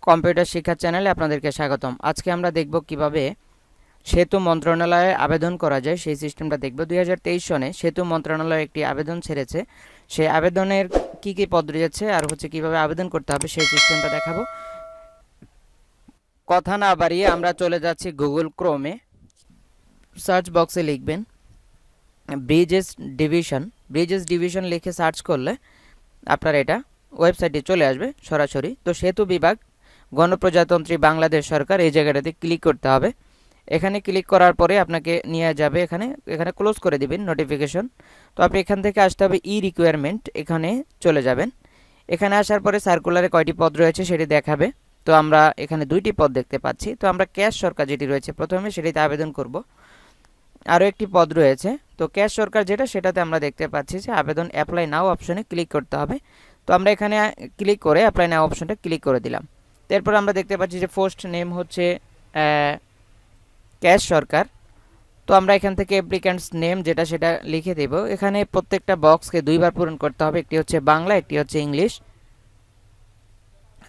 Computer শিক্ষা চ্যানেলে আপনাদেরকে স্বাগতম। আজকে আমরা দেখব কিভাবে সেতু মন্ত্রণালয়ে আবেদন করা যায় সেই সিস্টেমটা দেখব। 2023 সনে সেতু মন্ত্রণালয় একটি আবেদন ছেড়েছে। সেই আবেদনের কি কি পদ রয়েছে আর কিভাবে আবেদন করতে হবে সেই সিস্টেমটা দেখাবো। কথা না বাড়িয়ে আমরা চলে যাচ্ছি গুগল ক্রোমে। সার্চ বক্সে লিখবেন ব্রিজেস ডিভিশন লিখে সার্চ করলে আপনার এটা ওয়েবসাইটে চলে আসবে সরাসরি। তো সেতু বিভাগ গণপ্রজাতন্ত্রী বাংলাদেশ সরকার এই জায়গাটাতে ক্লিক করতে হবে। এখানে ক্লিক করার পরে আপনাকে নিয়ে যাবে এখানে ক্লোজ করে দিবেন নোটিফিকেশন। তো আপনি এখান থেকে আসতে হবে ই রিকোয়ারমেন্ট, এখানে চলে যাবেন। এখানে আসার পরে সার্কুলারে কয়টি পদ রয়েছে সেটি দেখাবে। তো আমরা এখানে দুইটি পদ দেখতে পাচ্ছি। তো আমরা ক্যাশ সরকার যেটি রয়েছে প্রথমে সেটিতে আবেদন করব। আরও একটি পদ রয়েছে, তো ক্যাশ সরকার যেটা সেটাতে আমরা দেখতে পাচ্ছি যে আবেদন অ্যাপ্লাই নাও অপশনে ক্লিক করতে হবে। তো আমরা এখানে ক্লিক করে অ্যাপ্লাই নাও অপশনটা ক্লিক করে দিলাম। তারপর আমরা দেখতে পাচ্ছি যে পোস্ট নেম হচ্ছে ক্যাশ সরকার। তো আমরা এখান থেকে অ্যাপ্লিক্যান্টস নেম যেটা সেটা লিখে দেব। এখানে প্রত্যেকটা বক্সকে দুইবার পূরণ করতে হবে, একটি হচ্ছে বাংলা, একটি হচ্ছে ইংলিশ।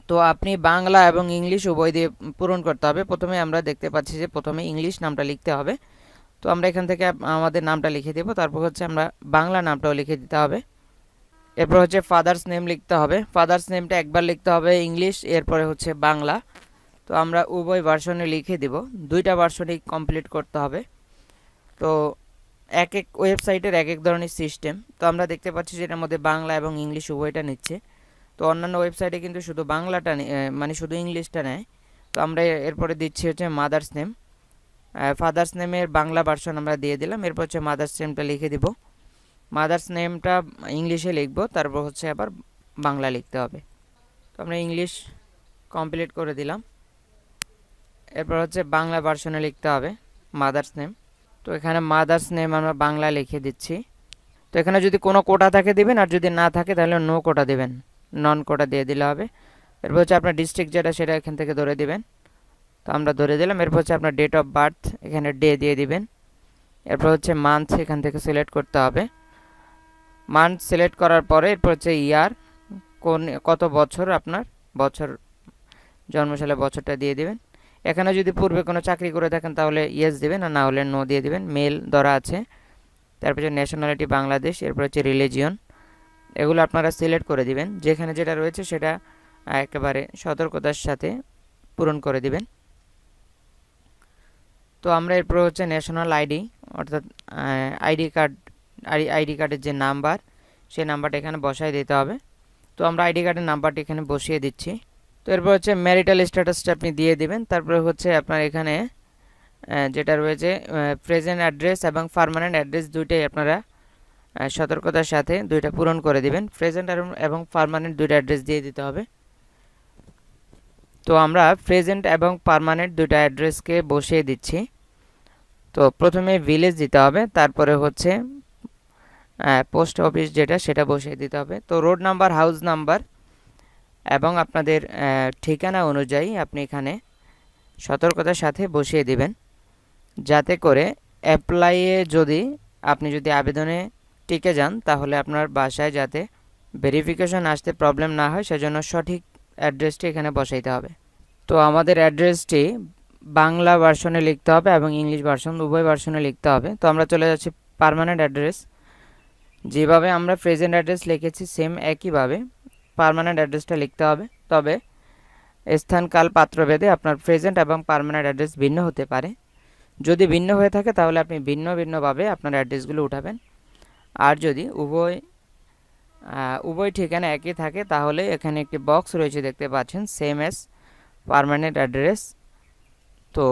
তো আপনি বাংলা এবং ইংলিশ উভয় দিয়ে পূরণ করতে হবে। প্রথমে আমরা দেখতে পাচ্ছি যে প্রথমে ইংলিশ নামটা লিখতে হবে। তো আমরা এখান থেকে আমাদের নামটা লিখে দেব। তারপর হচ্ছে আমরা বাংলা নামটাও লিখে দিতে হবে। এরপর হচ্ছে ফাদার্স নেম লিখতে হবে। ফাদার্স নেমটা একবার লিখতে হবে ইংলিশ, এরপরে হচ্ছে বাংলা। তো আমরা উভয় ভার্সনে লিখে দিব, দুইটা ভার্সনই কমপ্লিট করতে হবে। তো এক এক ওয়েবসাইটের এক এক ধরনের সিস্টেম। তো আমরা দেখতে পাচ্ছি যে এটার মধ্যে বাংলা এবং ইংলিশ উভয়টা নিচ্ছে। তো অন্যান্য ওয়েবসাইটে কিন্তু শুধু বাংলাটা মানে শুধু ইংলিশটা নেয়। তো আমরা এরপরে দিচ্ছি হচ্ছে মাদার্স নেম। ফাদার্স নেমের বাংলা ভার্সন আমরা দিয়ে দিলাম। এরপর হচ্ছে মাদার্স নেমটা লিখে দিব। মাদার্স নেমটা ইংলিশে লিখব, তারপর হচ্ছে আবার বাংলা লিখতে হবে। তো আমরা ইংলিশ কমপ্লিট করে দিলাম। এরপর হচ্ছে বাংলা ভার্সনে লিখতে হবে মাদার্স নেম। তো এখানে মাদার্স নেম আমরা বাংলা লিখে দিচ্ছি। তো এখানে যদি কোনো কোটা থাকে দিবেন, আর যদি না থাকে তাহলে নো কোটা দিবেন, নন কোটা দিয়ে দিলে হবে। এরপর হচ্ছে আপনার ডিস্ট্রিক্ট যেটা সেটা এখান থেকে ধরে দিবেন। তো আমরা ধরে দিলাম। এরপর হচ্ছে আপনার ডেট অফ বার্থ, এখানে ডে দিয়ে দিবেন। এরপর হচ্ছে মান্থ এখান থেকে সিলেক্ট করতে হবে। মান্থ সিলেক্ট করার পরে এরপর হচ্ছে ইয়ার, কত বছর আপনার বছর, জন্মসালে বছরটা দিয়ে দিবেন। এখানে যদি পূর্বে কোনো চাকরি করে থাকেন তাহলে ইয়েস দিবেন, আর না হলে নো দিয়ে দিবেন। মেল ধরা আছে। তারপর হচ্ছে ন্যাশনালিটি বাংলাদেশ। এরপর হচ্ছে রিলিজিয়ন, এগুলো আপনারা সিলেক্ট করে দিবেন। যেখানে যেটা রয়েছে সেটা একেবারে সতর্কতার সাথে পূরণ করে দিবেন। তো আমরা এরপর হচ্ছে ন্যাশনাল আইডি, অর্থাৎ আইডি কার্ডের যে নাম্বার সেই নাম্বারটা এখানে বসাই দিতে হবে। তো আমরা আইডি কার্ডের নাম্বারটি এখানে বসিয়ে দিচ্ছি। তো এরপর হচ্ছে ম্যারিটাল স্ট্যাটাসটা আপনি দিয়ে দিবেন। তারপরে হচ্ছে আপনার এখানে যেটা রয়েছে প্রেজেন্ট অ্যাড্রেস এবং পার্মানেন্ট অ্যাড্রেস দুইটাই আপনারা সতর্কতার সাথে দুইটা পূরণ করে দিবেন। প্রেজেন্ট এবং পার্মানেন্ট দুইটা অ্যাড্রেস দিয়ে দিতে হবে। তো আমরা প্রেজেন্ট এবং পার্মানেন্ট দুইটা অ্যাড্রেসকে বসিয়ে দিচ্ছি। তো প্রথমে ভিলেজ দিতে হবে, তারপরে হচ্ছে পোস্ট অফিস যেটা সেটা বসিয়ে দিতে হবে। তো রোড নাম্বার, হাউস নাম্বার এবং আপনাদের ঠিকানা অনুযায়ী আপনি এখানে সতর্কতার সাথে বসিয়ে দিবেন, যাতে করে অ্যাপ্লাইয়ে আপনি যদি আবেদনে টিকে যান তাহলে আপনার বাসায় যাতে ভেরিফিকেশন আসতে প্রবলেম না হয়, সেজন্য সঠিক অ্যাড্রেসটি এখানে বসাইতে হবে। তো আমাদের অ্যাড্রেসটি বাংলা ভার্সনে লিখতে হবে এবং ইংলিশ ভার্সন উভয় ভার্সনে লিখতে হবে। তো আমরা চলে যাচ্ছি পার্মানেন্ট অ্যাড্রেস। যেভাবে আমরা প্রেজেন্ট অ্যাড্রেস লিখেছি সেম একইভাবে পার্মানেন্ট অ্যাড্রেসটা লিখতে হবে। তবে স্থান, কাল, পাত্রভেদে আপনার প্রেজেন্ট এবং পার্মানেন্ট অ্যাড্রেস ভিন্ন হতে পারে। যদি ভিন্ন হয়ে থাকে তাহলে আপনি ভিন্নভাবে আপনার অ্যাড্রেসগুলো উঠাবেন। আর যদি উভয় ঠিকানা একই থাকে তাহলে এখানে একটি বক্স রয়েছে দেখতে পাচ্ছেন, সেম এস পার্মানেন্ট অ্যাড্রেস। তো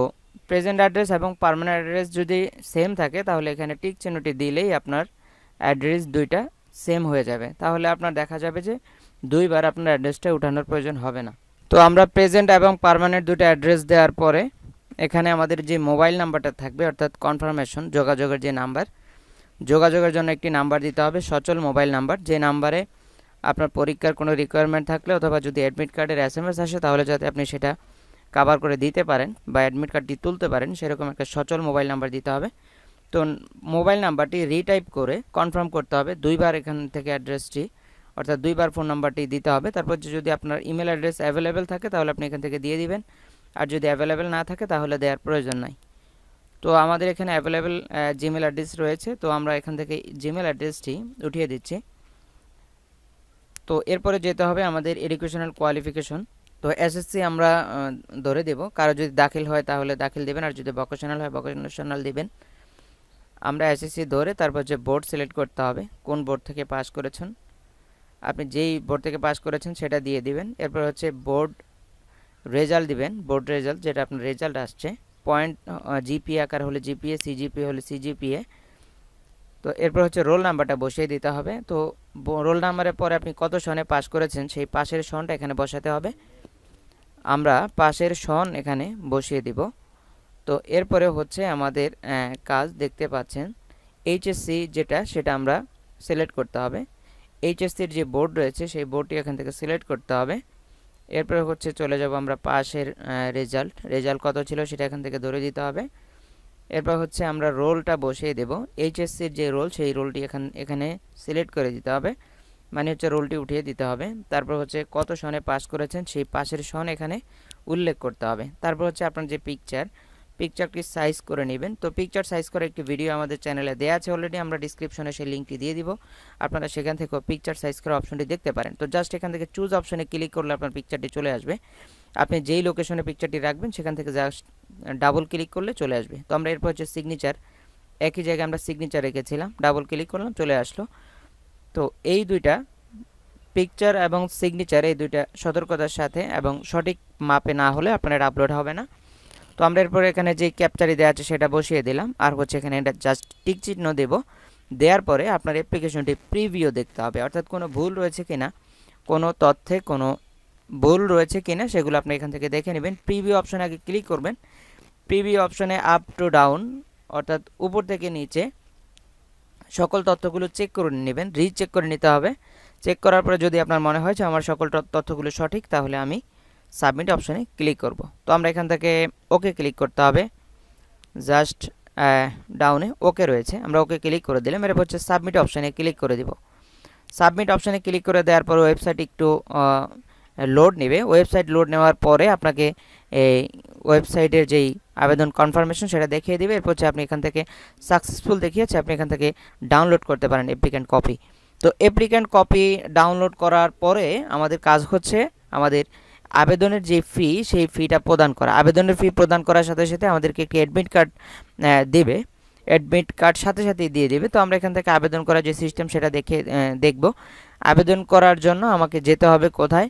প্রেজেন্ট অ্যাড্রেস এবং পার্মানেন্ট অ্যাড্রেস যদি সেম থাকে তাহলে এখানে টিক চিহ্নটি দিলেই আপনার অ্যাড্রেস দুইটা সেম হয়ে যাবে। তাহলে আপনার দেখা যাবে যে দুইবার আপনার অ্যাড্রেসটা উঠানোর প্রয়োজন হবে না। তো আমরা প্রেজেন্ট এবং পার্মানেন্ট দুটো অ্যাড্রেস দেওয়ার পরে এখানে আমাদের যে মোবাইল নাম্বারটা থাকবে, অর্থাৎ কনফার্মেশন যোগাযোগের যে নাম্বার, যোগাযোগের জন্য একটি নাম্বার দিতে হবে, সচল মোবাইল নাম্বার, যে নাম্বারে আপনার পরীক্ষার কোনো রিকোয়ারমেন্ট থাকলে অথবা যদি অ্যাডমিট কার্ডের SMS আসে তাহলে যাতে আপনি সেটা কভার করে দিতে পারেন বা অ্যাডমিট কার্ডটি তুলতে পারেন, সেরকম একটা সচল মোবাইল নাম্বার দিতে হবে। তো মোবাইল নাম্বারটি রিটাইপ করে কনফার্ম করতে হবে দুইবার এখান থেকে অ্যাড্রেসটি অর্থাৎ দুইবার ফোন নাম্বারটি দিতে হবে। তারপর যদি আপনার ইমেল অ্যাড্রেস অ্যাভেলেবেল থাকে তাহলে আপনি এখান থেকে দিয়ে দিবেন, আর যদি অ্যাভেলেবেল না থাকে তাহলে দেওয়ার প্রয়োজন নাই। তো আমাদের এখানে অ্যাভেলেবেল জিমেল অ্যাড্রেস রয়েছে, তো আমরা এখান থেকে জিমেল অ্যাড্রেসটি উঠিয়ে দিচ্ছি। তো এরপরে যেতে হবে আমাদের এডুকেশনাল কোয়ালিফিকেশন। তো এসএসসি আমরা ধরে দেব, কারো যদি দাখিল হয় তাহলে দাখিল দেবেন, আর যদি ভোকেশনাল হয় ভোকেশনাল দিবেন। আমরা এসএসসি ধরে তারপর যে বোর্ড সিলেক্ট করতে হবে, কোন বোর্ড থেকে পাস করেছেন, আপনি যেই বোর্ড থেকে পাস করেছেন সেটা দিয়ে দিবেন। এরপর হচ্ছে বোর্ড রেজাল্ট দিবেন, বোর্ড রেজাল্ট যেটা আপনার রেজাল্ট আসছে, পয়েন্ট জিপিএ আকার হলে জিপিএ, সিজিপিএ হলে সিজিপিএ। তো এরপর হচ্ছে রোল নাম্বারটা বসিয়ে দিতে হবে। তো রোল নাম্বারের পরে আপনি কত সনে পাস করেছেন সেই পাশের সনটা এখানে বসাতে হবে। আমরা পাশের সন এখানে বসিয়ে দিব। তো এরপরে হচ্ছে আমাদের কাজ দেখতে পাচ্ছেন এইচএসসি যেটা, সেটা আমরা সিলেক্ট করতে হবে। এইচএসসির যে বোর্ড রয়েছে সেই বোর্ডটি এখান থেকে সিলেক্ট করতে হবে। এরপরে হচ্ছে চলে যাব আমরা পাশের রেজাল্ট কত ছিল সেটা এখান থেকে ধরে দিতে হবে। এরপর হচ্ছে আমরা রোলটা বসিয়ে দেব, এইচএসসির যে রোল সেই রোলটি এখানে সিলেক্ট করে দিতে হবে, মানে হচ্ছে রোলটি উঠিয়ে দিতে হবে। তারপর হচ্ছে কত সনে পাস করেছেন সেই পাশের সন এখানে উল্লেখ করতে হবে। তারপর হচ্ছে আপনার যে পিকচারটি সাইজ করে নেবেন। তো পিকচার সাইজ করে একটি ভিডিও আমাদের চ্যানেলে দেওয়া আছে অলরেডি, আমরা ডিসক্রিপশনে সেই লিঙ্কটি দিয়ে দিব, আপনারা সেখান থেকেও পিকচার সাইজ করা অপশনটি দেখতে পারেন। তো জাস্ট এখান থেকে চুজ অপশনে ক্লিক করলে আপনার পিকচারটি চলে আসবে। আপনি যেই লোকেশনে পিকচারটি রাখবেন সেখান থেকে জাস্ট ডাবল ক্লিক করলে চলে আসবে। তো আমরা এরপর হচ্ছে সিগনেচার, একই জায়গায় আমরা সিগনেচার রেখেছিলাম, ডাবল ক্লিক করলাম, চলে আসলো। তো এই দুইটা পিকচার এবং সিগনেচার, এই দুইটা সতর্কতার সাথে এবং সঠিক মাপে না হলে আপনার আপলোড হবে না। তো আমরা এরপর এখানে যে ক্যাপচারি দেওয়া আছে সেটা বসিয়ে দিলাম, আর হচ্ছে এখানে এটা জাস্ট টিক চিহ্ন দেব। দেওয়ার পরে আপনার অ্যাপ্লিকেশনটি প্রিভিউ দেখতে হবে, অর্থাৎ কোনো ভুল রয়েছে কিনা, কোনো তথ্যে কোনো ভুল রয়েছে কিনা সেগুলো আপনি এখান থেকে দেখে নেবেন। প্রিভিউ অপশনে আগে ক্লিক করবেন। প্রিভিউ অপশনে আপ টু ডাউন, অর্থাৎ উপর থেকে নিচে সকল তথ্যগুলো চেক করে নেবেন, রিচেক করে নিতে হবে। চেক করার পরে যদি আপনার মনে হয় যে আমার সকল তথ্যগুলো সঠিক, তাহলে আমি সাবমিট অপশনে ক্লিক করব। তো আমরা এখান থেকে ওকে ক্লিক করতে হবে, জাস্ট ডাউনে ওকে রয়েছে, আমরা ওকে ক্লিক করে দিলাম। এরপর হচ্ছে সাবমিট অপশনে ক্লিক করে দিব। সাবমিট অপশনে ক্লিক করে দেওয়ার পর ওয়েবসাইট একটু লোড নেবে। ওয়েবসাইট লোড নেওয়ার পরে আপনাকে এই ওয়েবসাইটের যেই আবেদন কনফার্মেশন সেটা দেখিয়ে দেবে। এরপর হচ্ছে আপনি এখান থেকে সাকসেসফুল দেখিয়েছে, আপনি এখান থেকে ডাউনলোড করতে পারেন অ্যাপ্লিক্যান্ট কপি। তো অ্যাপ্লিক্যান্ট কপি ডাউনলোড করার পরে আমাদের কাজ হচ্ছে আমাদের আবেদনের যে ফি সেই ফিটা প্রদান করা। আবেদনের ফি প্রদান করার সাথে সাথে আমাদেরকে একটি অ্যাডমিট কার্ড দেবে, অ্যাডমিট কার্ড সাথে সাথেই দিয়ে দেবে। তো আমরা এখান থেকে আবেদন করার যে সিস্টেম সেটা দেখব। আবেদন করার জন্য আমাকে যেতে হবে কোথায়,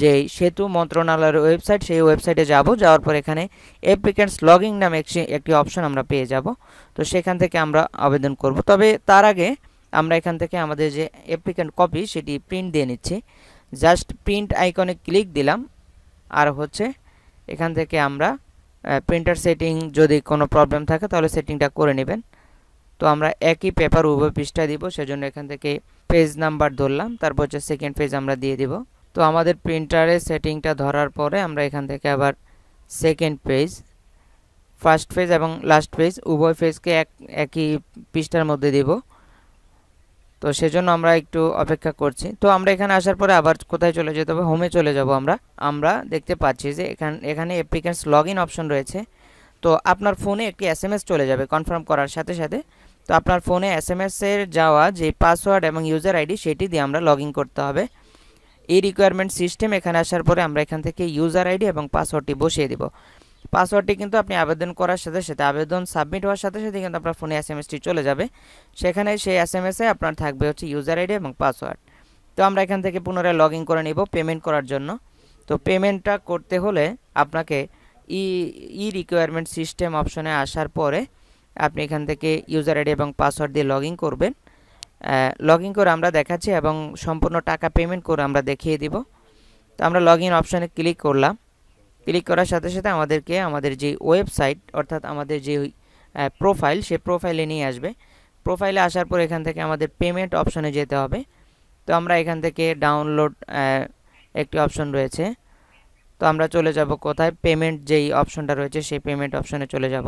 যে সেতু মন্ত্রণালয়ের ওয়েবসাইট, সেই ওয়েবসাইটে যাব। যাওয়ার পর এখানে অ্যাপ্লিক্যান্টস লগইন নামে একটি অপশন আমরা পেয়ে যাব। তো সেখান থেকে আমরা আবেদন করব। তবে তার আগে আমরা এখান থেকে আমাদের যে অ্যাপ্লিক্যান্ট কপি সেটি প্রিন্ট দিয়ে নিচ্ছি। জাস্ট প্রিন্ট আইকনে ক্লিক দিলাম, আর হচ্ছে এখান থেকে আমরা প্রিন্টার সেটিং যদি কোনো প্রবলেম থাকে তাহলে সেটিংটা করে নেবেন। তো আমরা একই পেপার উভয় পৃষ্ঠায় দিব, সেজন্য এখান থেকে পেজ নাম্বার ধরলাম, তারপর হচ্ছে সেকেন্ড পেজ আমরা দিয়ে দিব। তো আমাদের প্রিন্টারে সেটিংটা ধরার পরে আমরা এখান থেকে আবার সেকেন্ড পেজ, ফার্স্ট পেজ এবং লাস্ট পেজ উভয় পেজকে একই পৃষ্ঠার মধ্যে দিব। তো সেজন্য আমরা একটু অপেক্ষা করছি। তো আমরা এখানে আসার পরে আবার কোথায় চলে যেতে হবে, হোমে চলে যাব। আমরা দেখতে পাচ্ছি যে এখানে অ্যাপ্লিক্যান্টস লগইন অপশন রয়েছে। তো আপনার ফোনে একটি এসএমএস চলে যাবে কনফার্ম করার সাথে সাথে। তো আপনার ফোনে এসএমএসের যাওয়া যে পাসওয়ার্ড এবং ইউজার আইডি সেটি দিয়ে আমরা লগইন করতে হবে। এই রিকোয়ারমেন্ট সিস্টেম এখানে আসার পরে আমরা এখান থেকে ইউজার আইডি এবং পাসওয়ার্ডটি বসিয়ে দেব। পাসওয়ার্ডটি কিন্তু আপনি আবেদন করার সাথে সাথে, আবেদন সাবমিট হওয়ার সাথে সাথে কিন্তু আপনার ফোনে এসএমএসটি চলে যাবে। সেখানে সেই এসএমএসে আপনার থাকবে হচ্ছে ইউজার আইডি এবং পাসওয়ার্ড। তো আমরা এখান থেকে পুনরায় লগইন করে নিব পেমেন্ট করার জন্য। তো পেমেন্টটা করতে হলে আপনাকে রিকোয়ারমেন্ট সিস্টেম অপশনে আসার পরে আপনি এখান থেকে ইউজার আইডি এবং পাসওয়ার্ড দিয়ে লগইন করবেন। লগইন করে আমরা দেখাচ্ছি এবং সম্পূর্ণ টাকা পেমেন্ট করে আমরা দেখিয়ে দিব। তো আমরা লগইন অপশনে ক্লিক করলাম। ক্লিক করার সাথে সাথে আমাদেরকে আমাদের যে ওয়েবসাইট, অর্থাৎ আমাদের যে প্রোফাইল, সে প্রোফাইলে নিয়ে আসবে। প্রোফাইলে আসার পর এখান থেকে আমাদের পেমেন্ট অপশনে যেতে হবে। তো আমরা এখান থেকে ডাউনলোড একটি অপশন রয়েছে, তো আমরা চলে যাব কোথায়, পেমেন্ট যেই অপশনটা রয়েছে সেই পেমেন্ট অপশনে চলে যাব।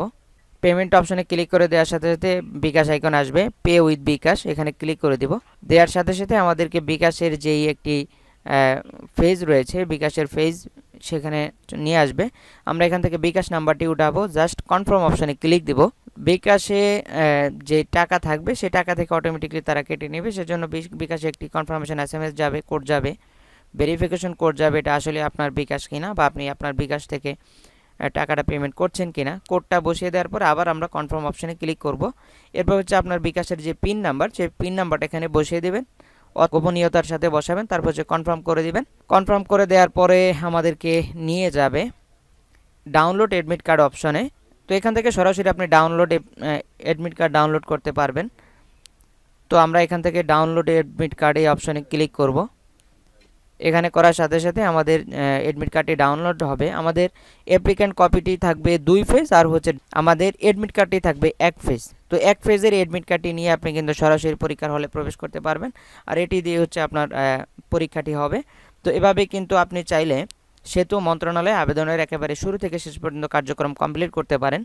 পেমেন্ট অপশনে ক্লিক করে দেওয়ার সাথে সাথে বিকাশ আইকন আসবে, পে উইথ বিকাশ, এখানে ক্লিক করে দিব। দেওয়ার সাথে সাথে আমাদেরকে বিকাশের যেই একটি ফেজ রয়েছে, বিকাশের ফেজ সেখানে নিয়ে আসবে। আমরা এখান থেকে বিকাশ নাম্বারটি উঠাবো, জাস্ট কনফার্ম অপশনে ক্লিক দিব। বিকাশে যে টাকা থাকবে সে টাকা থেকে অটোমেটিকলি তারা কেটে নেবে, সেজন্য বিকাশে একটি কনফার্মেশন SMS যাবে, কোড যাবে, ভেরিফিকেশন কোড যাবে, এটা আসলে আপনার বিকাশ কিনা বা আপনি আপনার বিকাশ থেকে টাকাটা পেমেন্ট করছেন কিনা। কোডটা বসিয়ে দেওয়ার পর আবার আমরা কনফার্ম অপশনে ক্লিক করব। এরপর হচ্ছে আপনার বিকাশের যে পিন নাম্বার, সেই পিন নাম্বারটা এখানে বসিয়ে দেবেন, গোপনীয়তার সাথে বসাবেন, তারপর হচ্ছে কনফার্ম করে দিবেন। কনফার্ম করে দেওয়ার পরে আমাদেরকে নিয়ে যাবে ডাউনলোড এডমিট কার্ড অপশনে। তো এখান থেকে সরাসরি আপনি ডাউনলোড এডমিট কার্ড ডাউনলোড করতে পারবেন। তো আমরা এখান থেকে ডাউনলোড এডমিট কার্ড এই অপশনে ক্লিক করব। এখানে করার সাথে সাথে আমাদের এডমিট কার্ডটি ডাউনলোড হবে। আমাদের অ্যাপ্লিক্যান্ট কপিটি থাকবে 2 ফেজ, আর হচ্ছে আমাদের এডমিট কার্ডটি থাকবে 1 ফেজ। তো 1 ফেজের এডমিট কার্ডটি নিয়ে আপনি কিন্তু সরাসরি পরীক্ষার হলে প্রবেশ করতে পারবেন, আর এটি দিয়ে হচ্ছে আপনার পরীক্ষাটি হবে। তো এভাবে কিন্তু আপনি চাইলে সেতু মন্ত্রণালয়ে আবেদনের একেবারে শুরু থেকে শেষ পর্যন্ত কার্যক্রম কমপ্লিট করতে পারেন।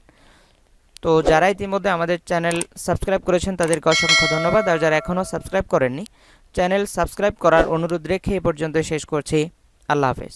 তো যারা ইতিমধ্যে আমাদের চ্যানেল সাবস্ক্রাইব করেছেন তাদেরকে অসংখ্য ধন্যবাদ, আর যারা এখনও সাবস্ক্রাইব করেননি চ্যানেল সাবস্ক্রাইব করার অনুরোধ রেখে এ পর্যন্ত শেষ করছি। আল্লাহ হাফেজ।